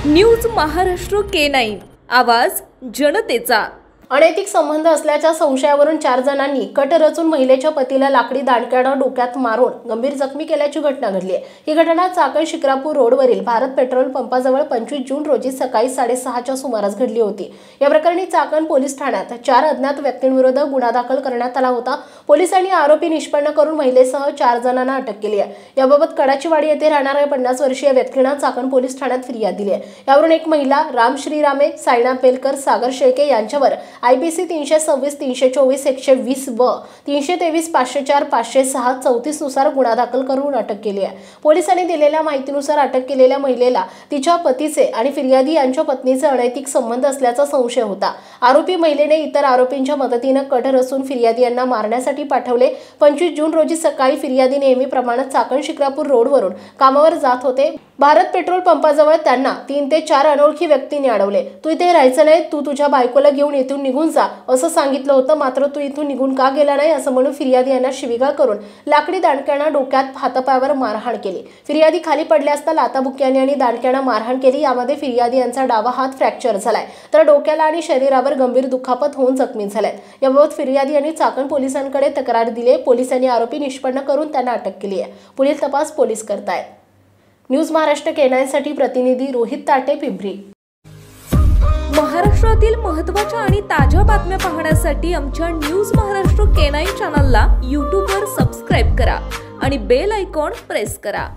News Maharashtra K9 आवाज जनतेचा। अनैतिक संबंध असल्याच्या संशयावरून 4 जणांनी कट रचून महिलेच्या पतीला लाकडी दांडक्यानं डोक्यात मारून गंभीर जखमी केल्याची घटना घडली आहे। ही घटना चाकण शिक्रापूर रोडवरील भारत पेट्रोल पंपाजवळ 25 जून रोजी सकाळी 6:30च्या सुमारास घडली होती। या प्रकरणी चाकण पोलीस ठाण्यात 4 अज्ञात व्यक्तींविरुद्ध गुन्हा दाखल करण्यात आला होता। पोलिसांनी आरोपी निष्पन्न करून महिलेसह 4 जणांना अटक केली आहे। याबाबत कडाचीवाडी येथे राहणाऱ्या 50 वर्षीय व्यक्तीने चाकण पोलीस ठाण्यात फिर्याद दिली आहे। यावरून एक महिला राम श्रीरामे, सायना पेलकर, सागर शेळके यांच्यावर IPC 326, 324, 120 व 323, 504, 506, 34 नुसार गुन्हा दाखल करून अटक केली आहे। पोलिसांनी दिलेल्या माहितीनुसार अटक केलेल्या महिलेला तिच्या पतीचे आणि फिर्यादी यांच्या पत्नीचे अनैतिक संबंध असल्याचा संशय होता। आरोपी महिलेने इतर आरोपींच्या मदतीने कट रचून फिर्यादी यांना मारण्यासाठी पाठवले। 25 जून रोजी सकाळी फिर्यादी नेहमीप्रमाणे चाकण शिक्रापूर रोडवरून कामावर जात होते। भारत पेट्रोल पंपाजवळ त्यांना 3 ते 4 अनोळखी व्यक्तींनी अडवले। तू इथे राहायचं नाही, तू तुझ्या बायकोला घेऊन इथून निघून जा असं सांगितलं होतं, मात्र तू इथून निघून का गेला नाही असं म्हणून फिर्यादी यांना शिवीगाळ करून लाकडी दांडक्यानं डोक्यात, हातापायावर मारहाण केली। फिर्यादी खाली पडले असता लाताबुक्क्याने आणि दांडक्यानं मारहाण केली। यामध्ये फिर्यादी यांचा डावा हात फ्रॅक्चर झालाय, तर डोक्याला आणि शरीरावर गंभीर दुखापत होऊन जखमी झाले। याबाबत फिर्यादी यांनी चाकण पोलिसांकडे तक्रार दिली। पोलिसांनी आरोपी निष्पन्न करून त्यांना अटक केली आहे। पुढील तपास पोलीस करतायत। न्यूज महाराष्ट्र K9 साठी प्रतिनिधी रोहित ताटे, पिंपरी। महाराष्ट्रातील महत्त्वाच्या आणि ताज्या बातम्या पाहण्यासाठी आमच्या न्यूज महाराष्ट्र K9 चॅनलला YouTube वर सबस्क्राइब करा आणि बेल आयकॉन प्रेस करा।